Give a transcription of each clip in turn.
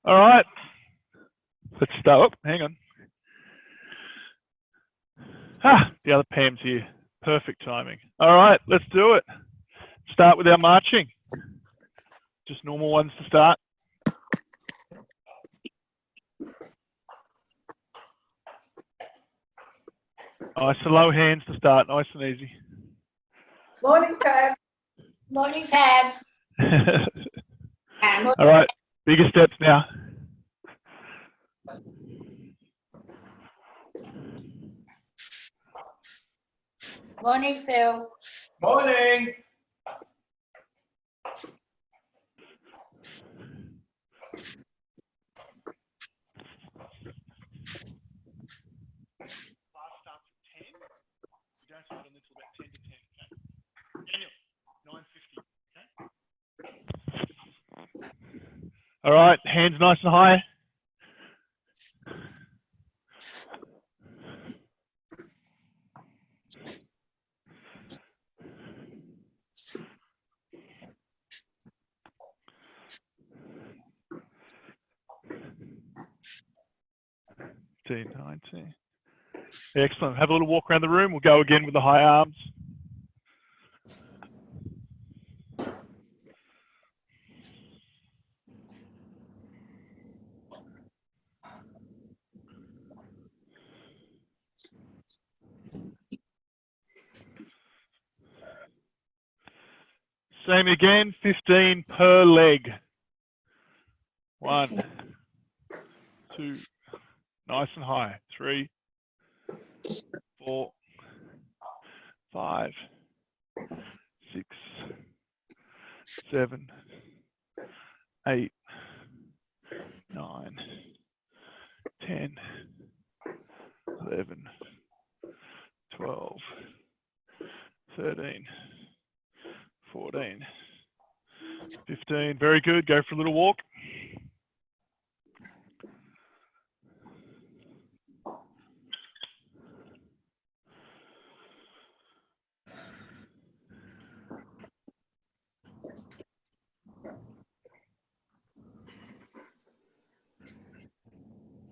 All right. Let's start. Oh, hang on. The other Pam's here. Perfect timing. All right, let's do it. Start with our marching. Just normal ones to start. Nice and low hands to start. Nice and easy. Morning, Pam. Morning, Pam. All right, bigger steps now. Morning, Phil. Morning. All right, hands nice and high. $19. Excellent. Have a little walk around the room. We'll go again with the high arms. Same again, 15 per leg. 1, 2, nice and high. 3, 4, 5, 6, 7, 8, 9, 10, 11, 12, 13, 14, 15. Very good. Go for a little walk.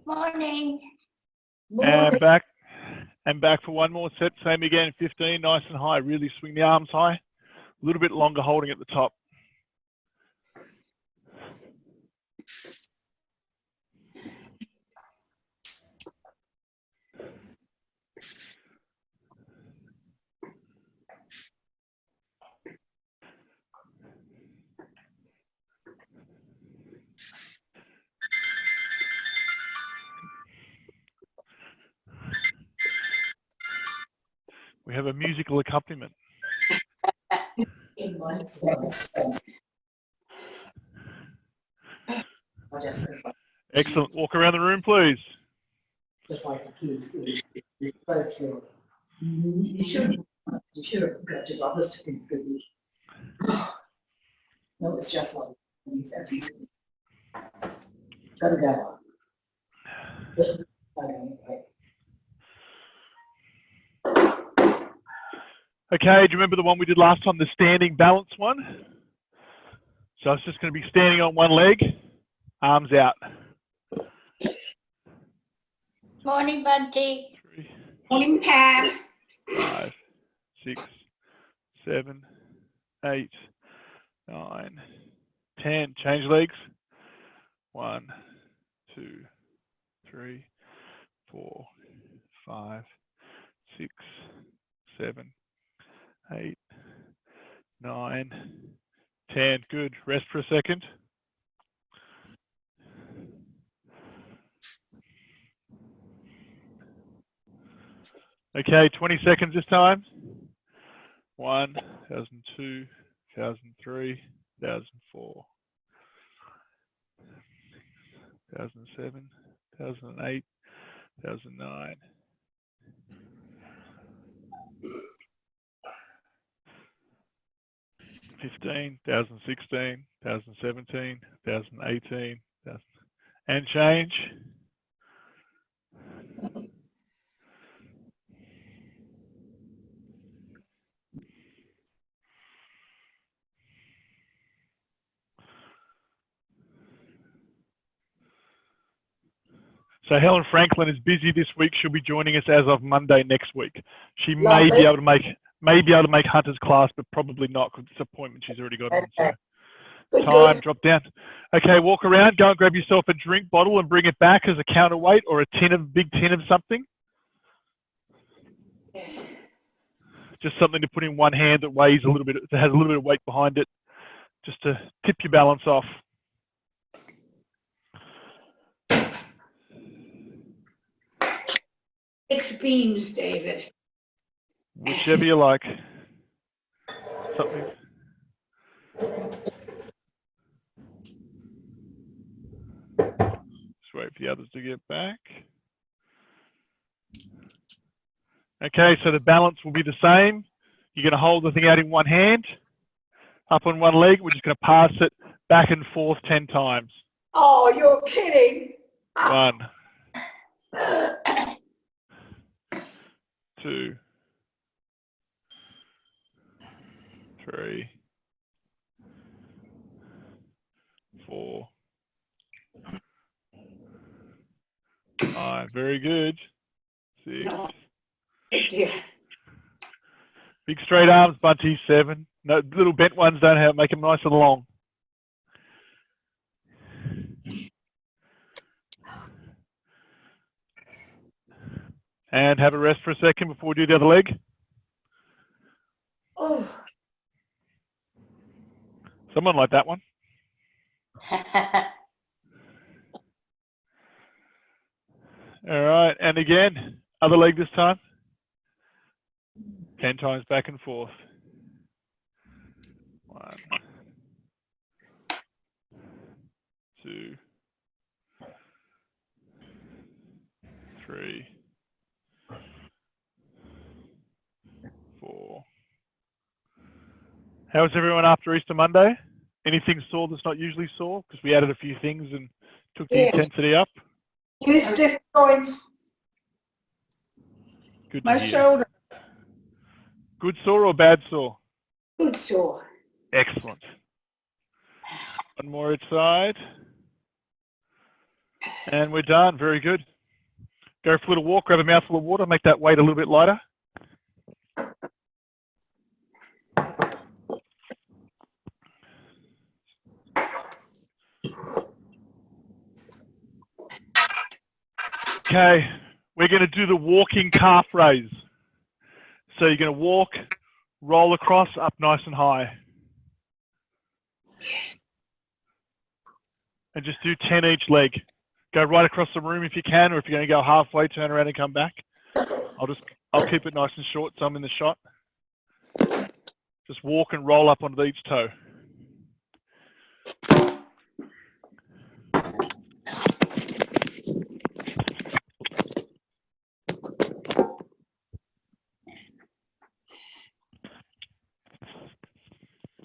Morning. And back for one more set. Same again, 15, nice and high. Really swing the arms high. A little bit longer holding at the top. We have a musical accompaniment. Excellent. Walk around the room, please. Just like a kid. It's so true. You should have got to others to contribute. No, it's just like these episodes. Gotta go. Okay, do you remember the one we did last time, the standing balance one? So it's just going to be standing on one leg, arms out. Morning, Bunty. 3, Morning, Pam. 5, 6, 7, 8, 9, 10. Change legs. 1, 2, 3, 4, 5, 6, 7, 8, 9, 10. Good. Rest for a second. Okay, 20 seconds this time. 1, 2002, 2003, 2004, 2007, 2008, 2009. 15, 2016, 2017, 2018, and change. So Helen Franklin is busy this week. She'll be joining us as of Monday next week. She may Lovely. be able to make Hunter's class, but probably not because it's an appointment she's already got on. So Good, time, good. drop down. Okay, walk around, go and grab yourself a drink bottle and bring it back as a counterweight or a big tin of something. Yes. Just something to put in one hand that weighs a little bit, that has a little bit of weight behind it, just to tip your balance off. Baked beans, David. Whichever you like. Something. Just wait for the others to get back. Okay, so the balance will be the same. You're going to hold the thing out in one hand, up on one leg. We're just going to pass it back and forth 10 times. Oh, you're kidding. 1, 2, 3, 4, 5. Very good. 6. Oh, dear. Big straight arms, Bunty. 7. No, little bent ones don't have, make them nice and long. And have a rest for a second before we do the other leg. Oh. Someone like that one. All right, and again, other leg this time. 10 times back and forth. 1, 2, 3, 4. How's everyone after Easter Monday? Anything sore that's not usually sore? Because we added a few things and took the intensity up. Two stiff joints. Good to My hear. shoulder. Good sore or bad sore? Good sore. Excellent. One more each side. And we're done. Very good. Go for a little walk, grab a mouthful of water, make that weight a little bit lighter. Okay, we're going to do the walking calf raise. So you're going to walk, roll across, up nice and high. And just do 10 each leg. Go right across the room if you can, or if you're going to go halfway, turn around and come back. I'll keep it nice and short so I'm in the shot. Just walk and roll up onto each toe.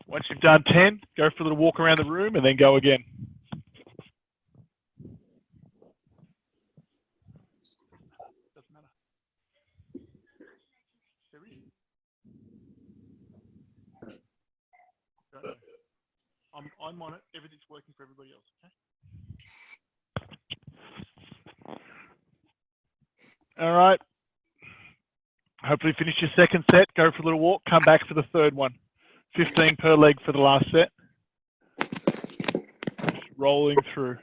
Once you've done 10, go for a little walk around the room and then go again. Doesn't matter. There is. Don't know. I'm on it. Everything's working for everybody else, okay? All right. Hopefully finish your second set. Go for a little walk. Come back for the third one. 15 per leg for the last set. Just rolling through.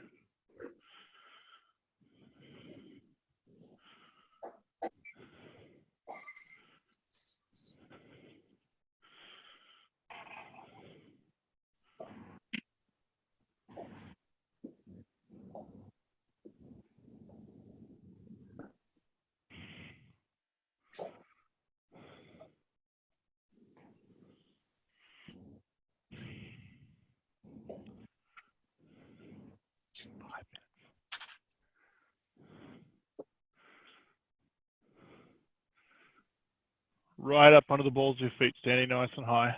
Right up onto the balls of your feet, standing nice and high.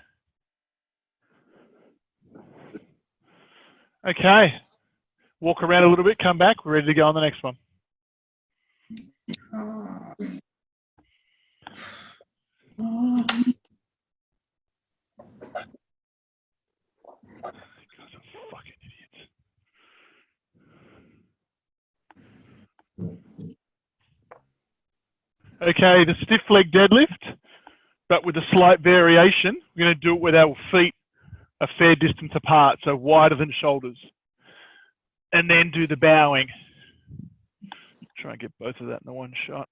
Okay. Walk around a little bit, come back. We're ready to go on the next one. You guys are fucking idiots. Okay, the stiff leg deadlift, but with a slight variation. We're going to do it with our feet a fair distance apart, so wider than shoulders. And then do the bowing. Try and get both of that in the one shot.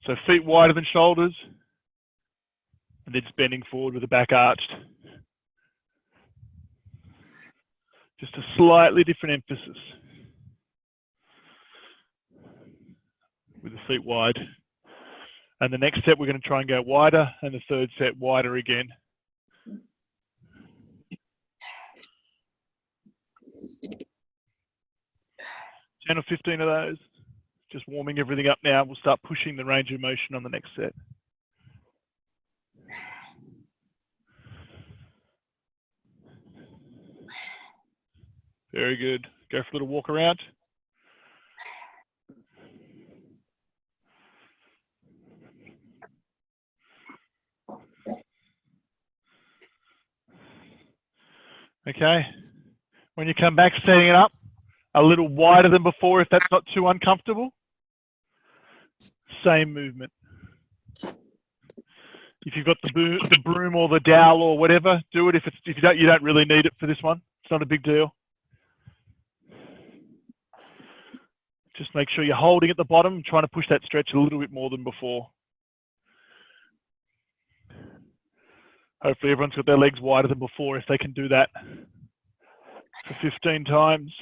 So feet wider than shoulders, and then just bending forward with the back arched. Just a slightly different emphasis with the feet wide. And the next set, we're going to try and go wider, and the third set wider again. 10 or 15 of those. Just warming everything up now. We'll start pushing the range of motion on the next set. Very good. Go for a little walk around. Okay. When you come back, setting it up a little wider than before if that's not too uncomfortable. Same movement. If you've got the broom or the dowel or whatever, do it. If you don't really need it for this one. It's not a big deal. Just make sure you're holding at the bottom, trying to push that stretch a little bit more than before. Hopefully everyone's got their legs wider than before if they can do that for 15 times.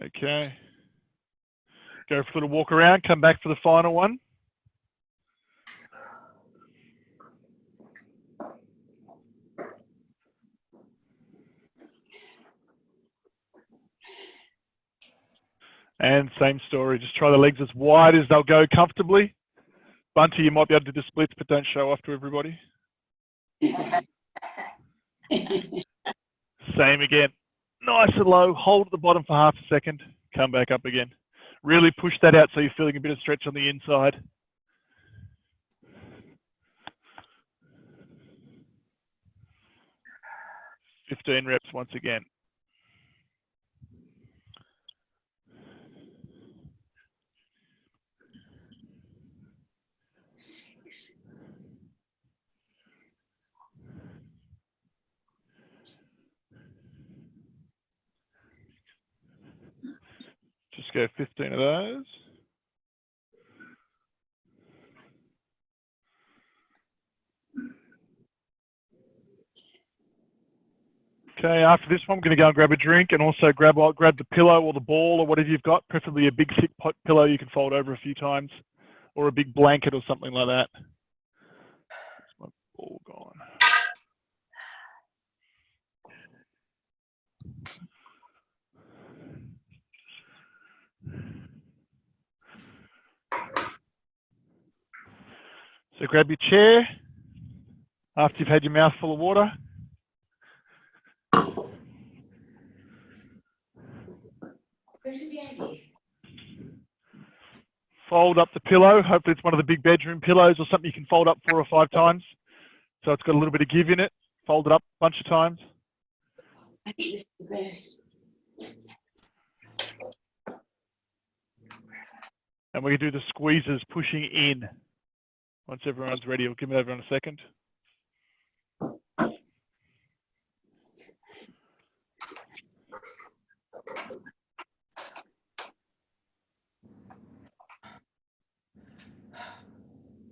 Okay. Go for a little walk around, come back for the final one. And same story, just try the legs as wide as they'll go comfortably. Bunty, you might be able to do the splits, but don't show off to everybody. Same again. Nice and low, hold at the bottom for half a second, come back up again. Really push that out so you're feeling a bit of stretch on the inside. $15 reps once again. Just go 15 of those. Okay, after this one, I'm going to go and grab a drink and also grab the pillow or the ball or whatever you've got, preferably a big thick pillow you can fold over a few times, or a big blanket or something like that. That's my ball gone. So grab your chair after you've had your mouth full of water. Fold up the pillow. Hopefully it's one of the big bedroom pillows or something you can fold up 4 or 5 times. So it's got a little bit of give in it. Fold it up a bunch of times. I think this is the best. And we're going to do the squeezes pushing in. Once everyone's ready, we'll give everyone a second.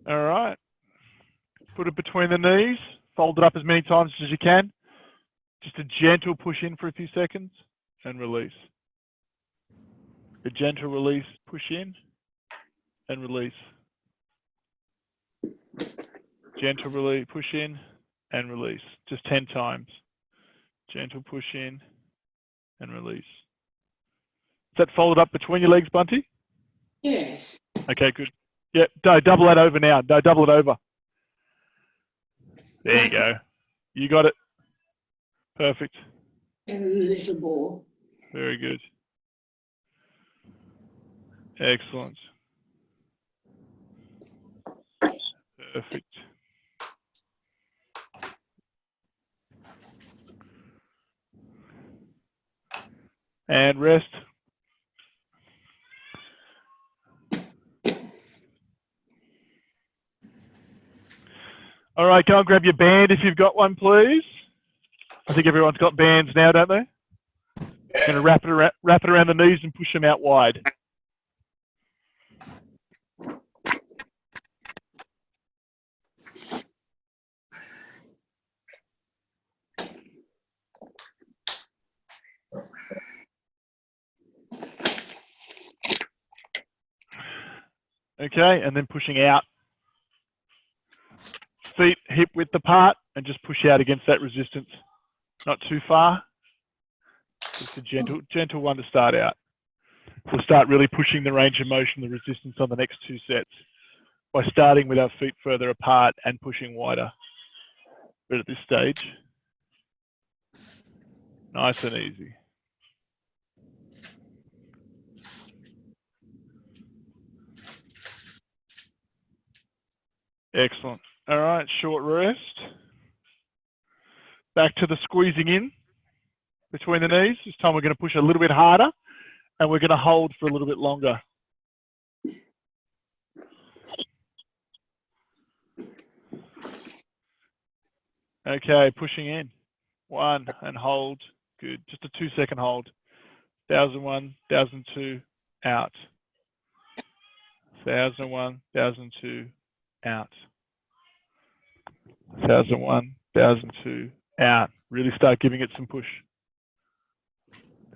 All right. Put it between the knees. Fold it up as many times as you can. Just a gentle push in for a few seconds and release. A gentle release, push in and release. Gentle release, push in and release. Just 10 times. Gentle push in and release. Is that folded up between your legs, Bunty? Yes. Okay, good. Yeah, no, double that over now. No, double it over. There you go. You got it. Perfect. A little more. Very good. Excellent. Perfect. And rest. All right, go and grab your band if you've got one, please. I think everyone's got bands now, don't they? Going to wrap it around the knees and push them out wide. Okay, and then pushing out. Feet hip width apart and just push out against that resistance. Not too far. Just a gentle one to start out. We'll start really pushing the range of motion, the resistance on the next 2 sets by starting with our feet further apart and pushing wider. But at this stage, nice and easy. Excellent. All right, short rest. Back to the squeezing in between the knees. This time we're going to push a little bit harder and we're going to hold for a little bit longer. Okay, pushing in. 1 and hold. Good. Just a 2-second hold. 1001, 1002, out. 1001, 1002, out. 1001, 1002, out. Really start giving it some push.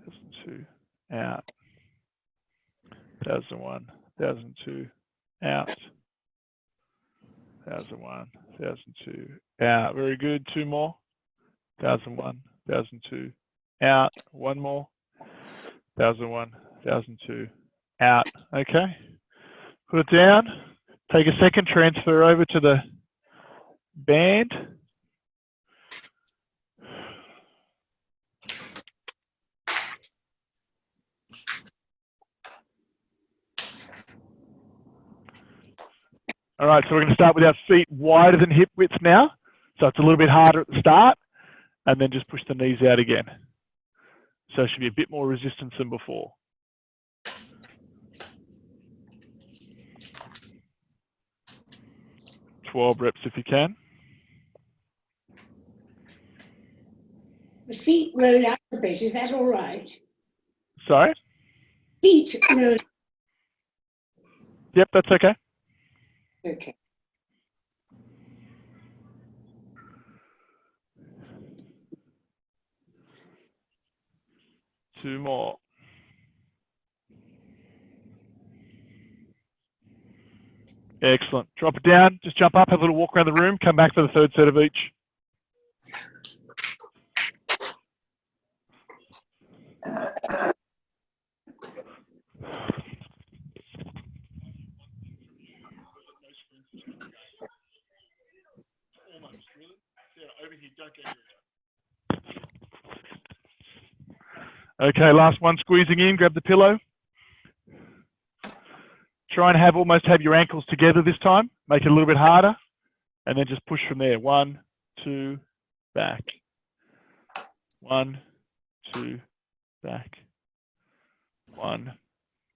1002, out. 1001, 1002, out. 1001, 1002, out. Very good. 2 more. 1001, 1002, out. 1 more. 1001, 1002, out. Okay. Put it down. Take a second, transfer over to the band. All right, so we're going to start with our feet wider than hip width now. So it's a little bit harder at the start, and then just push the knees out again. So it should be a bit more resistance than before. $12 reps if you can. The feet roll out a bit, is that all right? Sorry? Feet roll. Yep, that's okay. Okay. Two more. Excellent. Drop it down, just jump up, have a little walk around the room, come back for the 3rd set of each. Okay, last one, squeezing in, grab the pillow. Try and almost have your ankles together this time. Make it a little bit harder. And then just push from there. 1, 2, back. 1, 2, back. 1,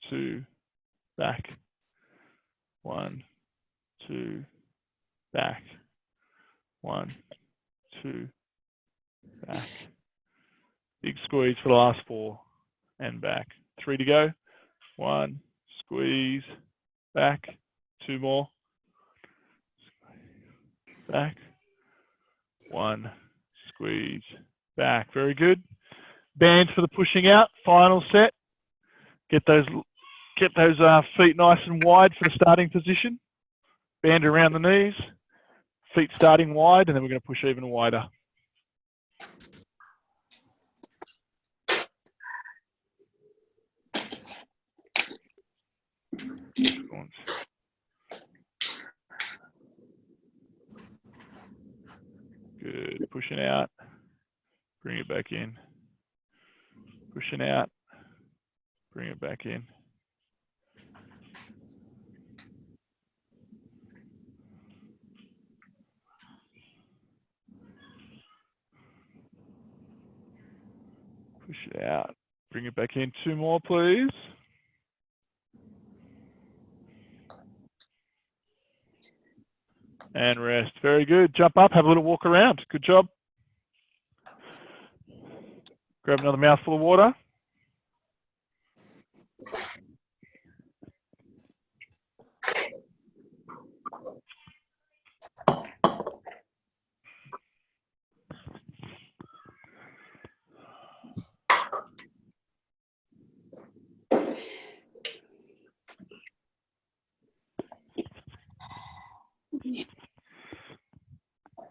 2, back. 1, 2, back. 1, 2, back. Big squeeze for the last 4 and back. 3 to go. 1, squeeze, back. 2 more. Back. 1, squeeze, back. Very good. Band for the pushing out. Final set. Get those feet nice and wide for the starting position. Band around the knees. feet starting wide, and then we're going to push even wider. Good. Pushing out. Bring it back in. Pushing out. Bring it back in. Push it out. Bring it back in. 2 more, please. And rest. Very good. Jump up. Have a little walk around. Good job. Grab another mouthful of water.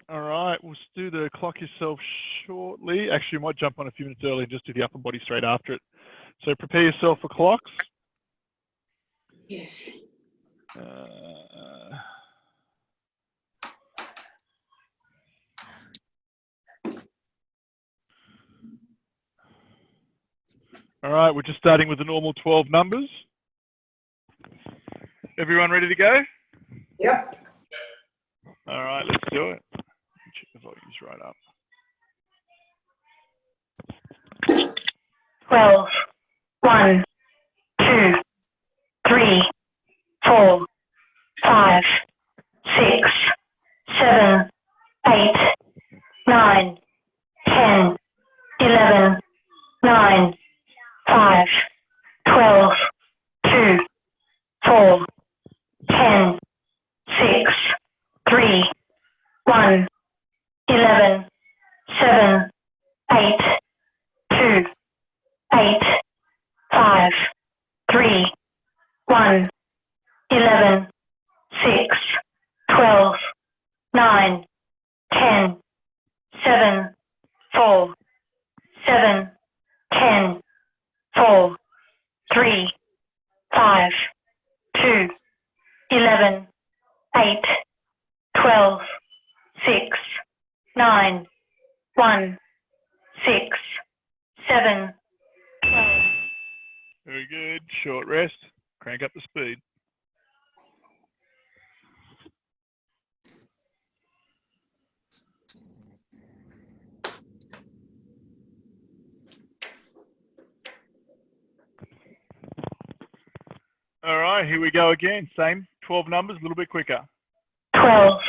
All right, we'll do the clock yourself shortly. Actually, you might jump on a few minutes early and just do the upper body straight after it. So prepare yourself for clocks. Yes. All right, we're just starting with the normal 12 numbers. Everyone ready to go? Yep. All right, let's do it. Check the volumes right up. 12, 1, 2, 3, 4, 5, 6, 7, 8, 9, 10, 11, 9, 5, 12, 2, 4, 10, 6, 3, 1, 11, 7, 8, 2, 8, 5, 3, 1, 11, 6, 12, 9, 10, 7, 4, 7, 10, 4, 3, 5, 2, 11, 8, 12, 6, 9, 1, 6, 7, 12. Very good. Short rest. Crank up the speed. All right, here we go again. Same 12 numbers, a little bit quicker. 12,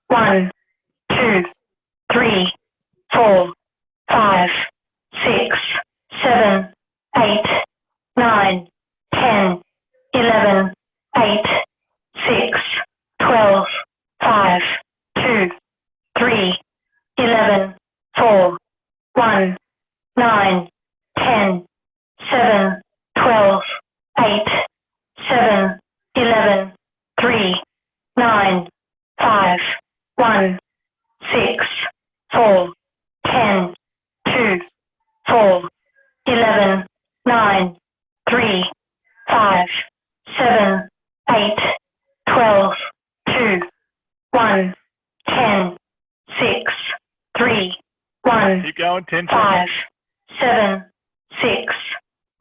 1, 2, 3, 4, 5, 6, 7, 8, 9, 10, 11, 8, 6, 12, 5, 2, 3, 11, 4, 1, 9, 10, 7, 12, 8, 7, 11, 3, 9, 5, 1, 6, 4, 10, 2, 4, 11, 9, 3, 5, 7, 8, 12, 2, 1, 10, 6, 3, 1, Keep going. 10 5, seconds. 7, 6,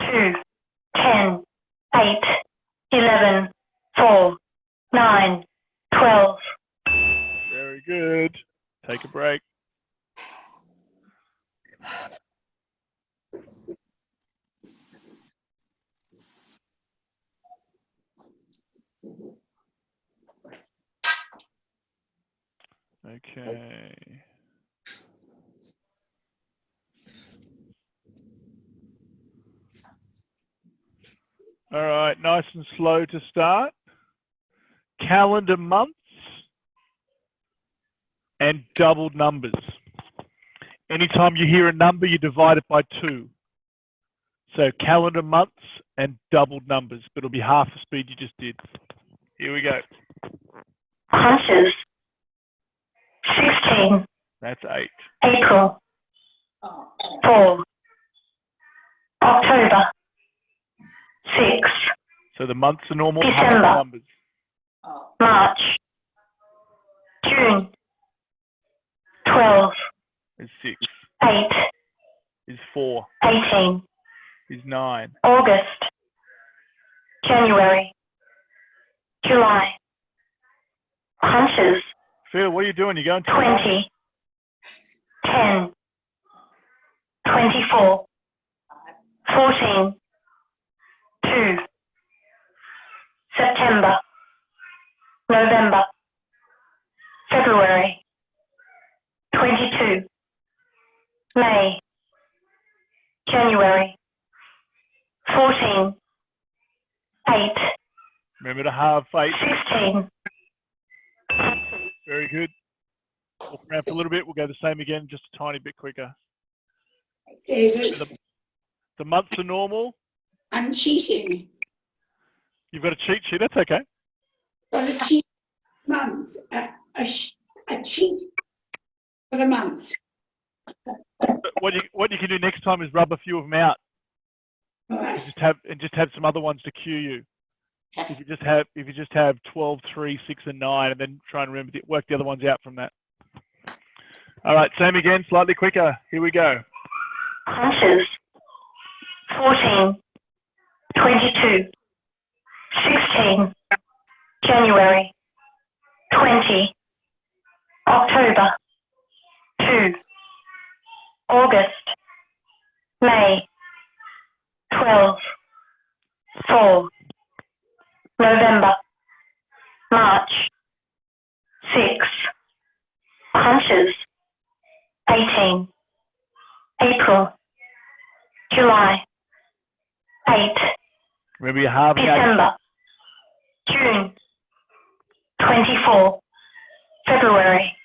2, 10, 8, 11, 4, 9, 12. Very good. Take a break. Okay. All right, nice and slow to start. Calendar months and doubled numbers. Anytime you hear a number, you divide it by 2. So calendar months and doubled numbers, but it'll be half the speed you just did. Here we go. Hunches, 16, That's 8. April, Oh, 4, October, 6, So the months are normal, December. half the numbers. oh, March, June, 12, Is 6. 8, Is 4. 18, Is 9. August, January, July, punches, Phil, what are you doing? You going to 20, 10, 24, 14, 2, September, November, February, 22, May, January, 14, 8, Remember to halve 8. 16, Very good. Walk around for a little bit. We'll go the same again, just a tiny bit quicker. David, The months are normal. I'm cheating. You've got a cheat sheet. That's okay. Got a cheat month, a cheat for the month. But what you can do next time is rub a few of them out. All right. Just have some other ones to cue you. If you just have 12, 3, 6, and 9, and then try and remember work the other ones out from that. All right, same again, slightly quicker. Here we go. punches, 14, 22, 16, January, 20, October, 2, August, May, 12, 4, November, March, 6, punches, 18, April, July, 8, Remember you're halving out. December, June, 24, February,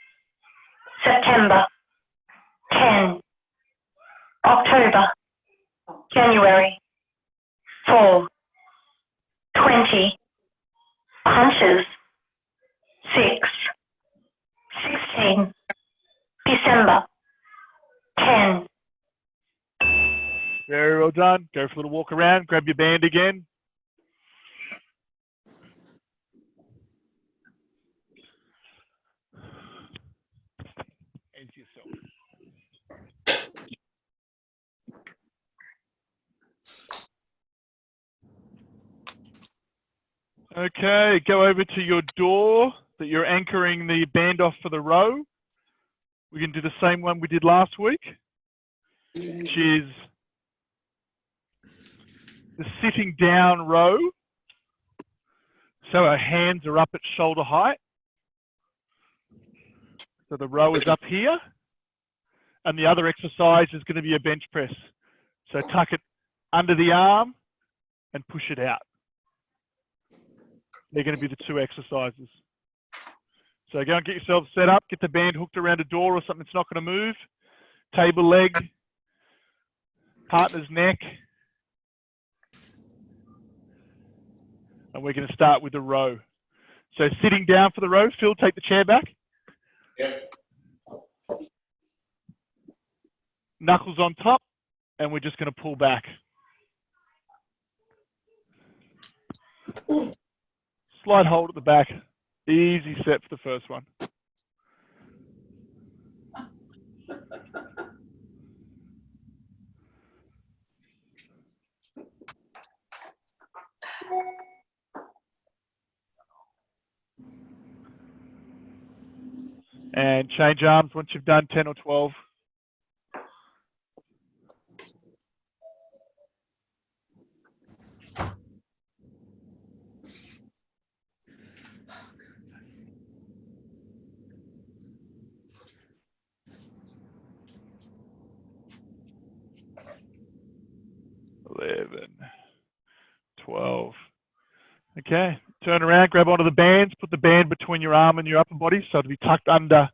September, 10, October, January, 4, 20, punches, 6, 16, December, 10. Very well done. Go for a little walk around. Grab your band again. Empty yourself. Okay, go over to your door that you're anchoring the band off for the row. We can do the same one we did last week, which is the sitting down row. So our hands are up at shoulder height. So the row is up here. And the other exercise is going to be a bench press. So tuck it under the arm and push it out. They're going to be the two exercises. So go and get yourself set up, get the band hooked around a door or something that's not going to move. Table leg, partner's neck. And we're going to start with the row. So sitting down for the row. Phil, take the chair back. Yep. Knuckles on top, and we're just going to pull back. Slight hold at the back. Easy set for the first one. And change arms once you've done 10 or 12. $11, $12. Okay, turn around, grab onto the bands, put the band between your arm and your upper body, so it'll be tucked under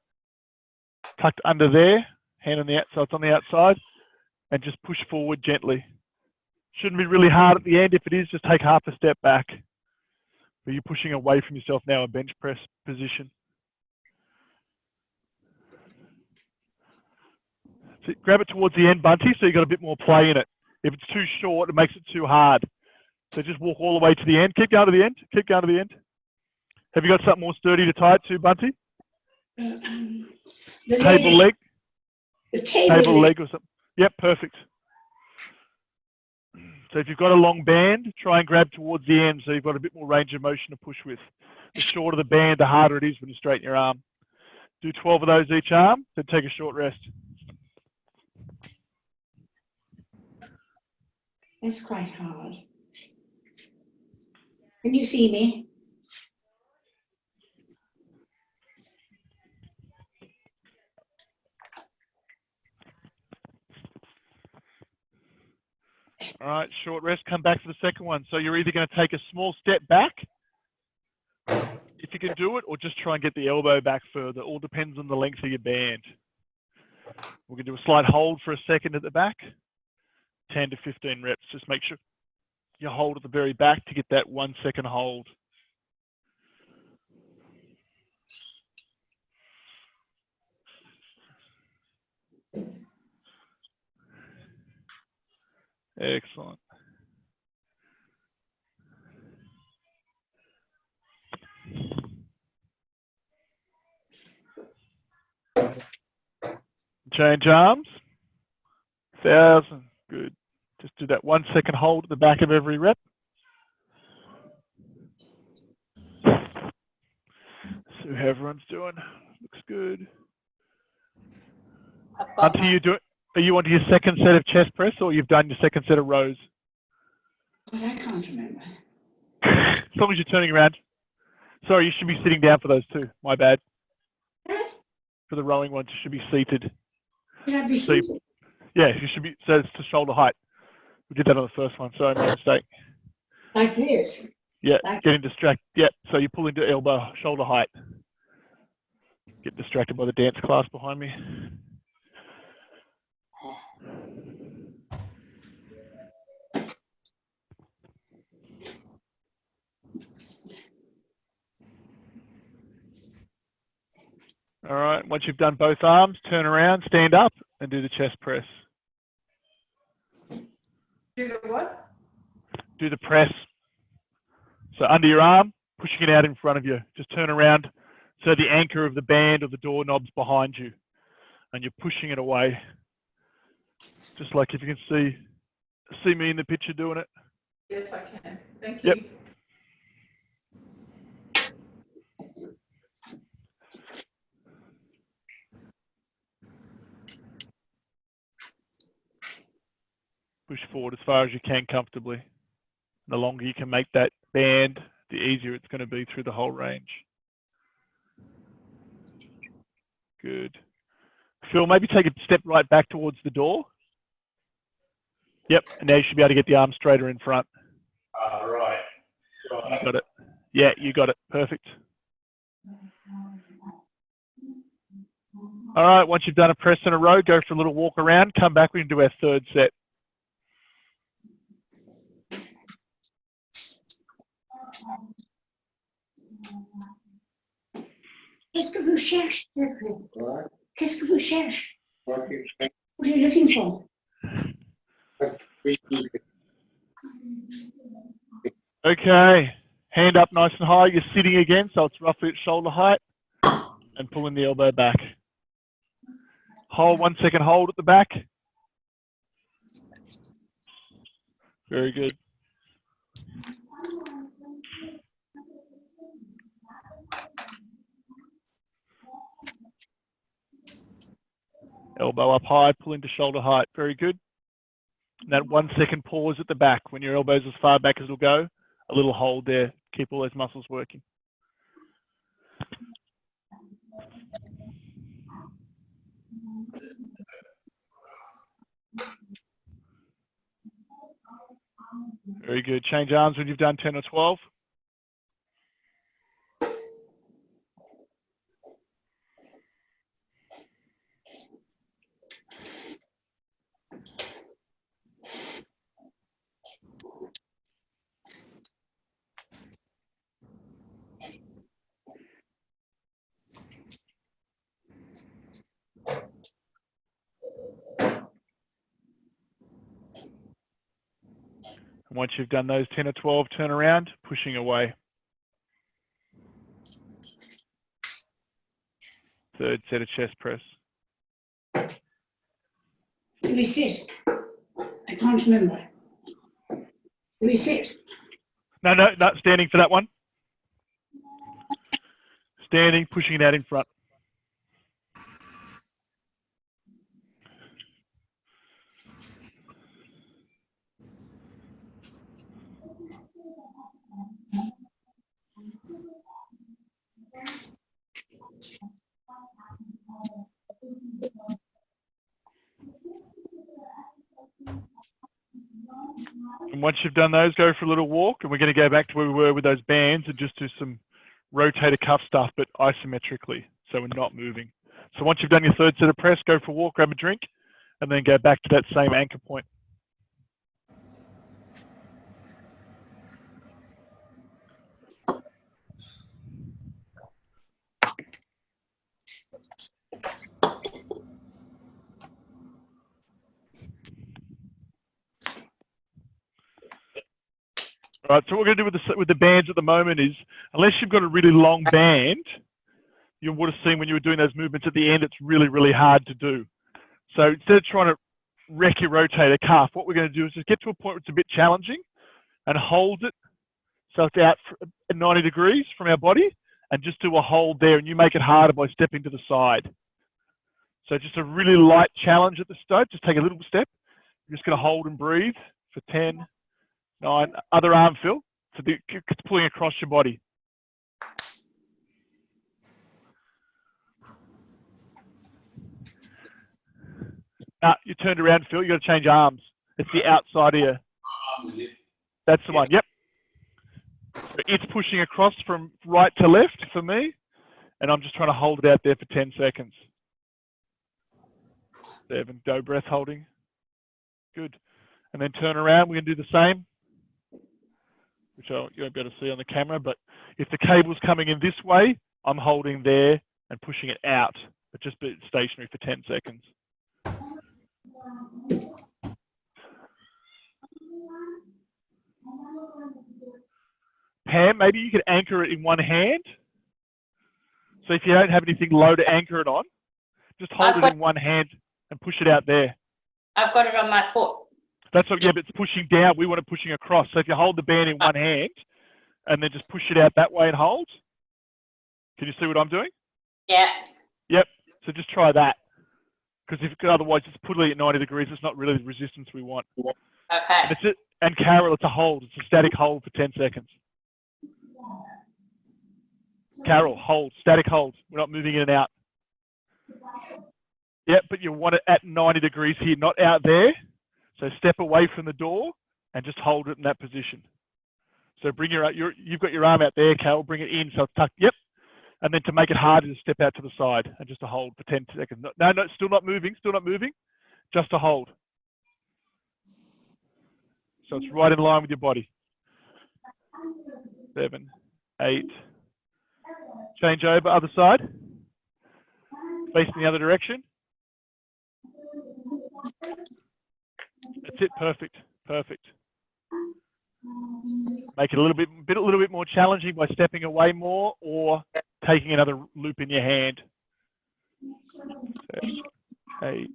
there, hand on the outside, so it's on the outside, and just push forward gently. Shouldn't be really hard at the end. If it is, just take half a step back. But you're pushing away from yourself now, a bench press position. So grab it towards the end, Bunty, so you've got a bit more play in it. If it's too short, it makes it too hard. So just walk all the way to the end. Keep going to the end. Keep going to the end. Have you got something more sturdy to tie it to, Bunty? The Table leg? The table Table leg. leg or something? Yep, perfect. So if you've got a long band, try and grab towards the end so you've got a bit more range of motion to push with. The shorter the band, the harder it is when you straighten your arm. Do 12 of those each arm, then take a short rest. That's quite hard. Can you see me? All right, short rest, come back for the second one. So you're either going to take a small step back, if you can do it, or just try and get the elbow back further. All depends on the length of your band. We're going to do a slight hold for a second at the back, 10 to 15 reps. Just make sure you hold at the very back to get that 1 second hold. Excellent. Change arms. 1,000. Good. Just do that 1 second hold at the back of every rep. See how everyone's doing. Looks good. Until you do it, are you onto your second set of chest press, or you've done your second set of rows? But I can't remember. As long as you're turning around. Sorry, you should be sitting down for those too. My bad. For the rowing ones, you should be seated. Should I be So you- seated? Yeah, you should be, so it's to shoulder height. We did that on the first one, sorry, my mistake. Like this? Yeah, Like- getting distracted. Yeah, so you pull into elbow, shoulder height. Get distracted by the dance class behind me. All right, once you've done both arms, turn around, stand up, and do the chest press. Do the what? Do the press. So under your arm, pushing it out in front of you. Just turn around so the anchor of the band or the doorknob's behind you, and you're pushing it away. Just like if you can see me in the picture doing it. Yes, I can. Thank Yep. you. Push forward as far as you can comfortably. The longer you can make that band, the easier it's going to be through the whole range. Good. Phil, maybe take a step right back towards the door. Yep, and now you should be able to get the arm straighter in front. Right. You got it. Yeah, you got it. Perfect. All right, once you've done a press in a row, go for a little walk around, come back, we can do our third set. Qu'est-ce que vous cherchez? Qu'est-ce que vous cherchez? What are you looking for? Okay, hand up nice and high. You're sitting again, so it's roughly at shoulder height, and pulling the elbow back. Hold 1 second, hold at the back. Very good. Elbow up high, pull into shoulder height. Very good. And that 1 second pause at the back when your elbow's as far back as it'll go. A little hold there. Keep all those muscles working. Very good. Change arms when you've done 10 or 12. And once you've done those 10 or 12, turn around, pushing away. Third set of chest press. Do we sit? I can't remember. Do we sit? No, not standing for that one. Standing, pushing it out in front. And once you've done those, go for a little walk, and we're going to go back to where we were with those bands and just do some rotator cuff stuff, but isometrically, so we're not moving. So once you've done your third set of press, go for a walk, grab a drink, and then go back to that same anchor point. All right, so what we're going to do with the bands at the moment is, unless you've got a really long band, you would have seen when you were doing those movements at the end, it's really, really hard to do. So instead of trying to wreck your rotator cuff, what we're going to do is just get to a point where it's a bit challenging and hold it so it's out at 90 degrees from our body, and just do a hold there, and you make it harder by stepping to the side. So just a really light challenge at the start. Just take a little step. You're just going to hold and breathe for 10, 9, other arm, Phil. So it's pulling across your body. You turned around, Phil. You've got to change arms. It's the outside here. That's the one. Yep. So it's pushing across from right to left for me, and I'm just trying to hold it out there for 10 seconds. 7. Go breath holding. Good. And then turn around. We're going to do the same, which you won't be able to see on the camera, but if the cable's coming in this way, I'm holding there and pushing it out, but just be stationary for 10 seconds. Pam, maybe you could anchor it in one hand. So if you don't have anything low to anchor it on, just hold it in one hand and push it out there. I've got it on my foot. That's what, yeah, but it's pushing down. We want it pushing across. So if you hold the band in one hand and then just push it out that way and hold. Can you see what I'm doing? Yeah. Yep. So just try that. Because otherwise it's putting it at 90 degrees. It's not really the resistance we want. Okay. That's it. And Carol, it's a hold. It's a static hold for 10 seconds. Carol, hold. Static hold. We're not moving in and out. Yep, but you want it at 90 degrees here, not out there. So step away from the door and just hold it in that position. So bring you've got your arm out there, Carol. Bring it in so it's tucked. Yep. And then to make it harder, to step out to the side and just to hold for 10 seconds. No, still not moving. Still not moving. Just to hold. So it's right in line with your body. 7, 8. Change over, other side. Facing the other direction. That's it, perfect, perfect. Make it a little bit more challenging by stepping away more or taking another loop in your hand. 7, 8,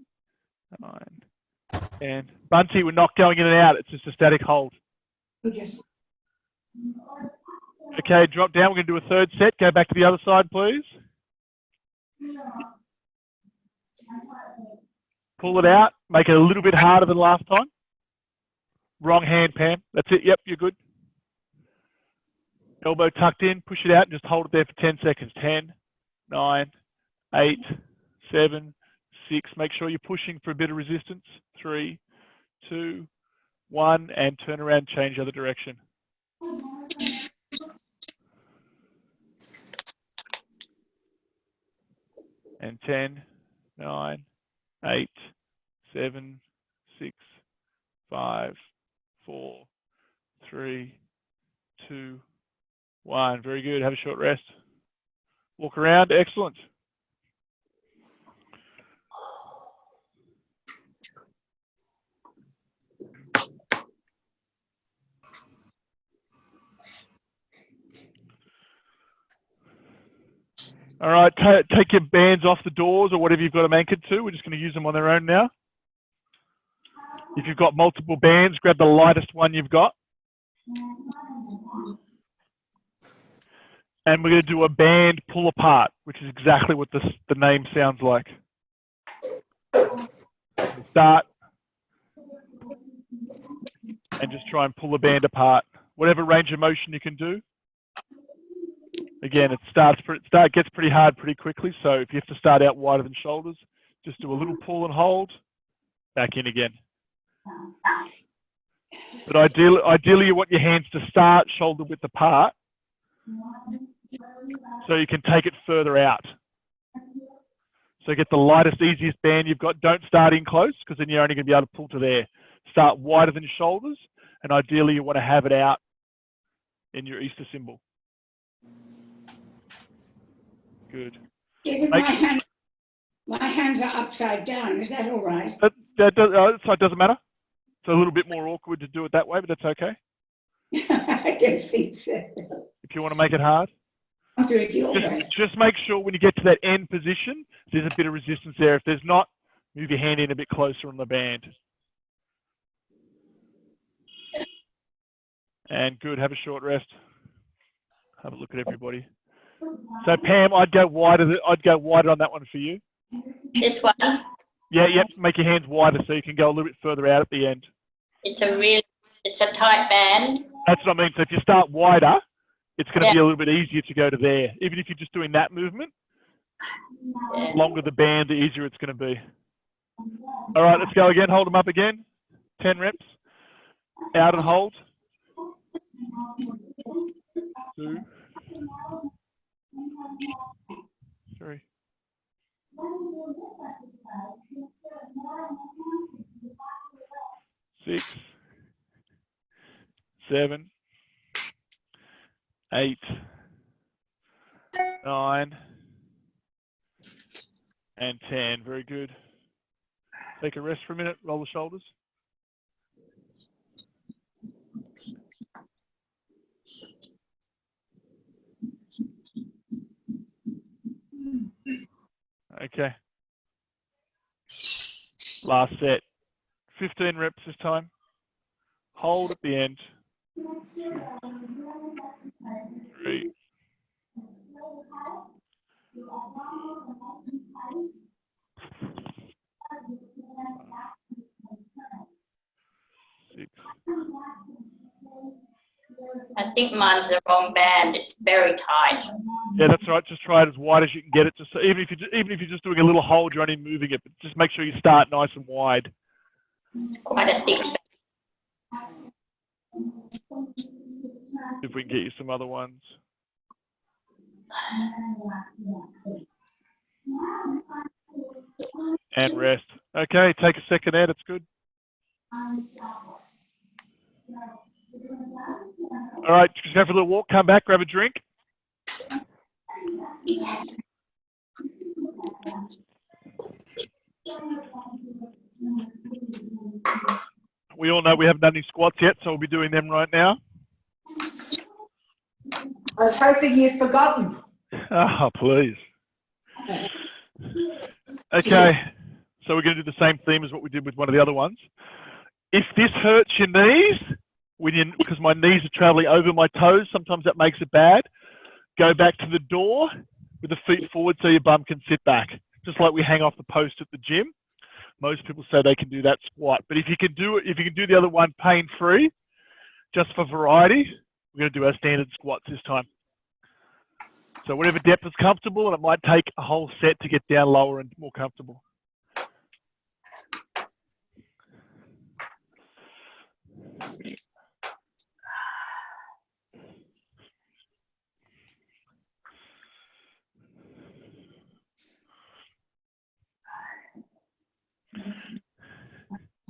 9, 10. Bunty, we're not going in and out. It's just a static hold. Yes. Okay, drop down. We're going to do a third set. Go back to the other side, please. Pull it out. Make it a little bit harder than last time. Wrong hand, Pam. That's it. Yep, you're good. Elbow tucked in. Push it out and just hold it there for 10 seconds. 10, 9, 8, 7, 6. Make sure you're pushing for a bit of resistance. 3, 2, 1. And turn around, change the other direction. And 10, 9, 8, 7, 6, 5, 4, 3, 2, 1. Very good. Have a short rest. Walk around. Excellent. All right, take your bands off the doors or whatever you've got them anchored to. We're just going to use them on their own now. If you've got multiple bands, grab the lightest one you've got. And we're going to do a band pull apart, which is exactly what the name sounds like. Start and just try and pull the band apart. Whatever range of motion you can do. Again, it gets pretty hard pretty quickly, so if you have to start out wider than shoulders, just do a little pull and hold, back in again. But ideally you want your hands to start shoulder width apart, so you can take it further out. So get the lightest, easiest band you've got. Don't start in close, because then you're only going to be able to pull to there. Start wider than your shoulders, and ideally you want to have it out in your Easter symbol. Good. David, my hands are upside down. Is that all right? That doesn't matter. It's a little bit more awkward to do it that way, but that's okay. I don't think so. If you want to make it hard. I'll do it your way. Just make sure when you get to that end position, there's a bit of resistance there. If there's not, move your hand in a bit closer on the band. And good, have a short rest. Have a look at everybody. So Pam, I'd go wider on that one for you. This one, Yeah, make your hands wider so you can go a little bit further out at the end. it's a tight band. That's what I mean. So if you start wider, it's going to be a little bit easier to go to there. Even if you're just doing that movement, Yeah. longer the band, the easier it's going to be. All right, let's go again. Hold them up again. 10 reps. Out and hold. 2, 3. 6, 7, 8, 9, and 10. Very good. Take a rest for a minute. Roll the shoulders. Okay. Last set. 15 reps this time. Hold at the end. 2, 3. 6. I think mine's the wrong band. It's very tight. Yeah, that's right. Just try it as wide as you can get it. Just so, even if you're just doing a little hold, you're only moving it. But just make sure you start nice and wide. Quite a thick. If we can get you some other ones. And rest. Okay, take a second there. That's good. All right, just go for a little walk. Come back, grab a drink. We all know we haven't done any squats yet, so we'll be doing them right now. I was hoping you'd forgotten. Oh, please. Okay, so we're going to do the same theme as what we did with one of the other ones. If this hurts your knees, because my knees are traveling over my toes, sometimes that makes it bad, go back to the door with the feet forward so your bum can sit back, just like we hang off the post at the gym. Most people say they can do that squat, but if you can do the other one pain-free, just for variety, we're going to do our standard squats this time. So whatever depth is comfortable, and it might take a whole set to get down lower and more comfortable.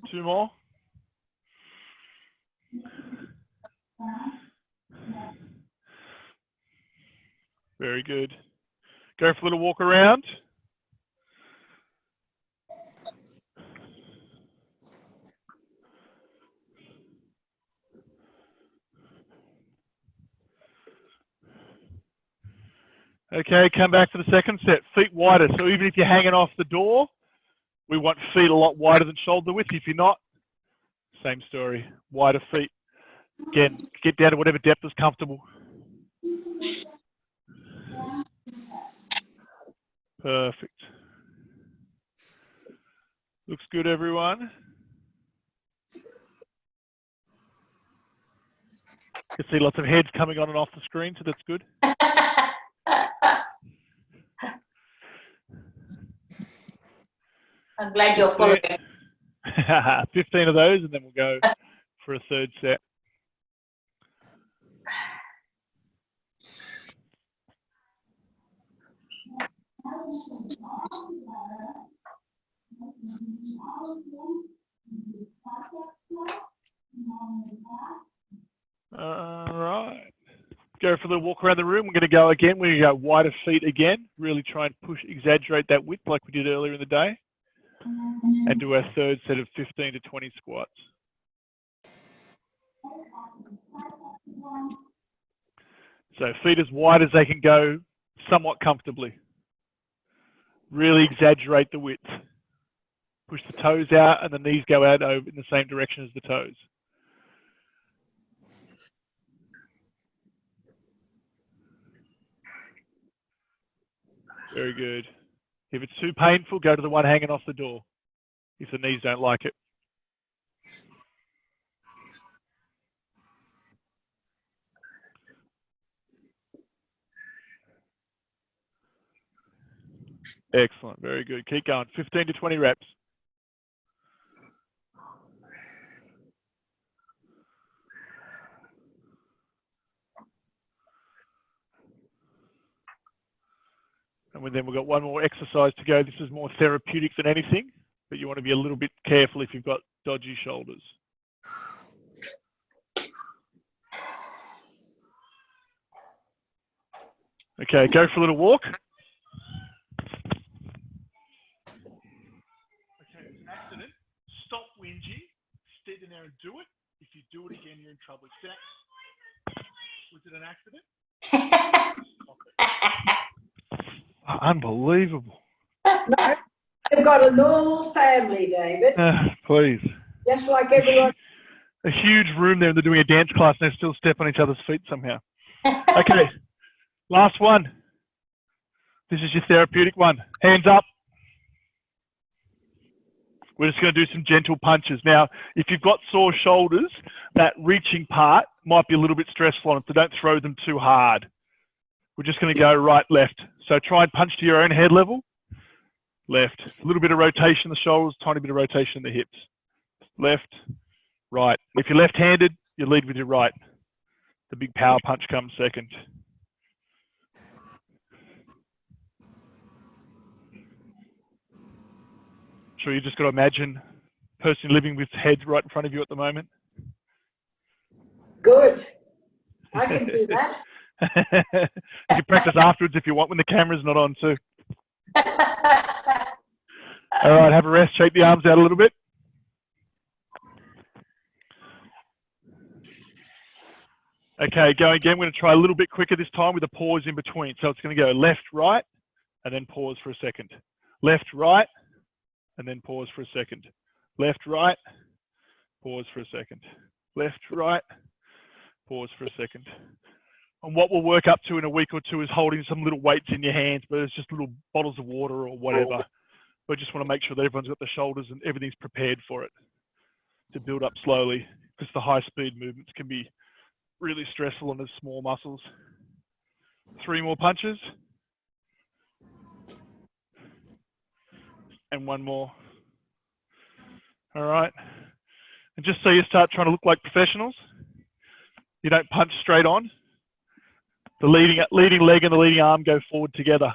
Two more. Very good. Go for a little walk around. Okay, come back to the second set. Feet wider. So even if you're hanging off the door, we want feet a lot wider than shoulder width. If you're not, same story. Wider feet. Again, get down to whatever depth is comfortable. Perfect. Looks good, everyone. You can see lots of heads coming on and off the screen, so that's good. I'm glad you're following. 15 of those, and then we'll go for a third set. All right. Go for the walk around the room. We're going to go again. We're going to go wider feet again. Really try and push, exaggerate that width like we did earlier in the day. And do our third set of 15 to 20 squats. So feet as wide as they can go, somewhat comfortably. Really exaggerate the width. Push the toes out and the knees go out over in the same direction as the toes. Very good. If it's too painful, go to the one hanging off the door if the knees don't like it. Excellent. Very good. Keep going. 15 to 20 reps. And then we've got one more exercise to go. This is more therapeutic than anything, but you want to be a little bit careful if you've got dodgy shoulders. Okay, go for a little walk. Okay, it's an accident. Stop whinging. Stay in there and do it. If you do it again, you're in trouble. Was it an accident? Unbelievable. No, they've got a normal family, David. Please. Just like everyone. A huge room there and they're doing a dance class and they still step on each other's feet somehow. Okay, last one. This is your therapeutic one. Hands up. We're just going to do some gentle punches. Now, if you've got sore shoulders, that reaching part might be a little bit stressful on them, so don't throw them too hard. We're just going to go right, left. So try and punch to your own head level. Left. A little bit of rotation in the shoulders, tiny bit of rotation in the hips. Left, right. If you're left-handed, you lead with your right. The big power punch comes second. Sure, you just got to imagine a person living with heads right in front of you at the moment. Good. I can do that. You can practice afterwards if you want when the camera's not on too. All right, have a rest, shake the arms out a little bit. Okay, go again. We're going to try a little bit quicker this time with a pause in between. So it's going to go left, right, and then pause for a second. Left, right, and then pause for a second. Left, right, pause for a second. Left, right, pause for a second. And what we'll work up to in a week or two is holding some little weights in your hands, but it's just little bottles of water or whatever. But just want to make sure that everyone's got the shoulders and everything's prepared for it to build up slowly, because the high-speed movements can be really stressful on the small muscles. 3 more punches. And 1 more. All right. And just so you start trying to look like professionals, you don't punch straight on. The leading leg and the leading arm go forward together.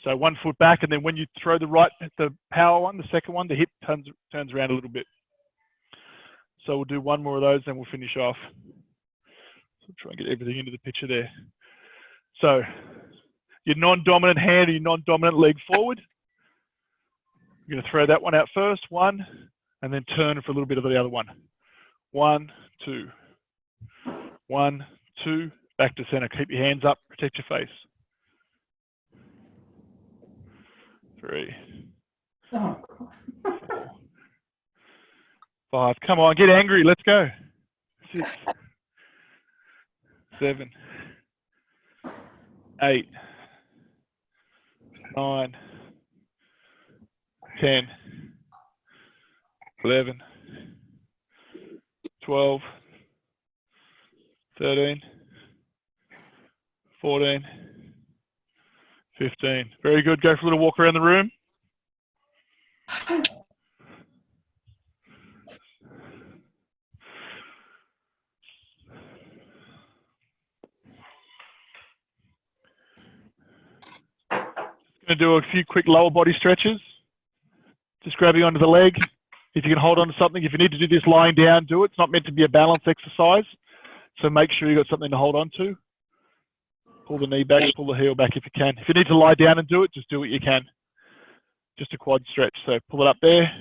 So 1 foot back, and then when you throw the power one, the second one, the hip turns around a little bit. So we'll do 1 more of those, then we'll finish off. So try and get everything into the picture there. So your non-dominant hand or your non-dominant leg forward. You're going to throw that one out first, 1, and then turn for a little bit of the other one. 1, 2, 1, 2, back to center. Keep your hands up, protect your face. 3, Oh, 4, 5. Come on, get angry. Let's go. 6, 7, 8, 9, 10, 11, 12, 13, 14, 15. Very good. Go for a little walk around the room. Going to do a few quick lower body stretches. Just grabbing onto the leg. If you can hold on to something, if you need to do this lying down, do it. It's not meant to be a balance exercise, so make sure you've got something to hold on to. Pull the knee back, pull the heel back if you can. If you need to lie down and do it, just do what you can. Just a quad stretch. So pull it up there.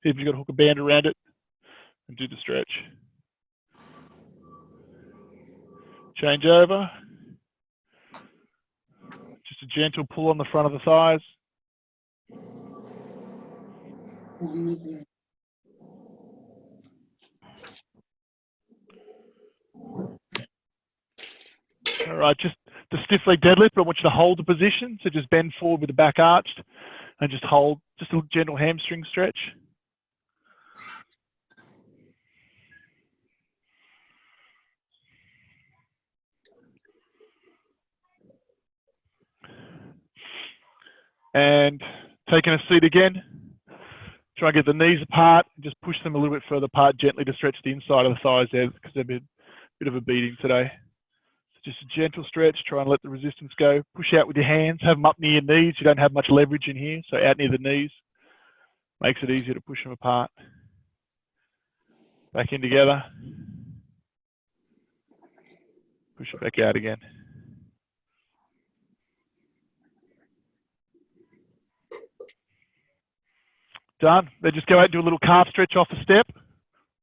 If you've got to hook a band around it, and do the stretch. Change over. Just a gentle pull on the front of the thighs. All right, just the stiff leg deadlift, but I want you to hold the position. So just bend forward with the back arched and just hold, just a gentle hamstring stretch. And taking a seat again. Try and get the knees apart, just push them a little bit further apart gently to stretch the inside of the thighs there because they've been a bit of a beating today. So just a gentle stretch, try and let the resistance go. Push out with your hands, have them up near your knees. You don't have much leverage in here, so out near the knees. Makes it easier to push them apart. Back in together. Push it back out again. Done. Then just go out and do a little calf stretch off a step,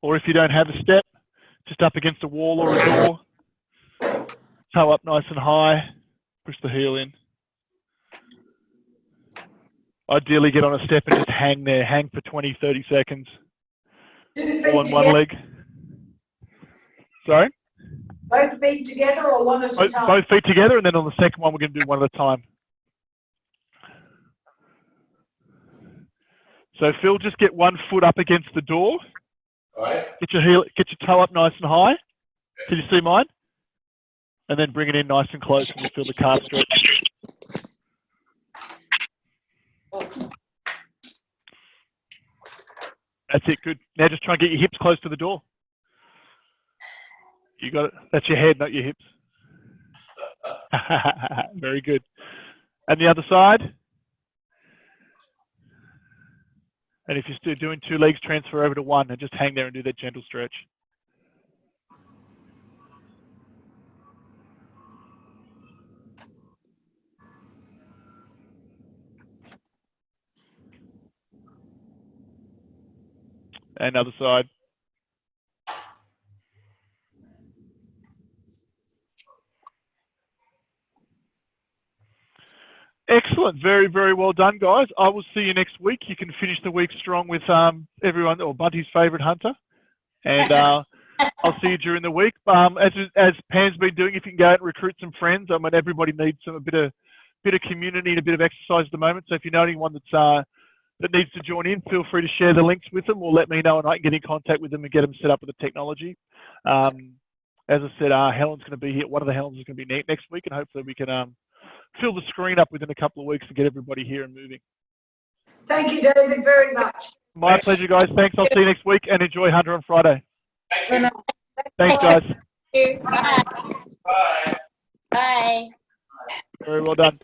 or if you don't have a step, just up against a wall or a door. Toe up nice and high. Push the heel in. Ideally get on a step and just hang there. Hang for 20, 30 seconds. All on one leg. Sorry? both feet together or one at a time? Both feet together, and then on the second one we're going to do one at a time. So Phil, just get one foot up against the door. All right. Get your toe up nice and high. Can you see mine? And then bring it in nice and close when you feel the calf stretch. That's it, good. Now just try and get your hips close to the door. You got it. That's your head, not your hips. Very good. And the other side. And if you're still doing two legs, transfer over to one and just hang there and do that gentle stretch. And other side. Excellent. Very, very well done, guys. I will see you next week. You can finish the week strong with everyone, or Bunty's favourite hunter. And I'll see you during the week. As Pam's been doing, if you can go out and recruit some friends. I mean, everybody needs a bit of community and a bit of exercise at the moment. So if you know anyone that needs to join in, feel free to share the links with them or let me know and I can get in contact with them and get them set up with the technology. As I said, Helen's going to be here. One of the Helens is going to be next week, and hopefully we can fill the screen up within a couple of weeks to get everybody here and moving. Thank you, David, very much. My pleasure, guys. Thanks. I'll see you next week and enjoy Hunter on Friday. Thank you. Thanks, guys. Bye. Bye. Bye. Very well done.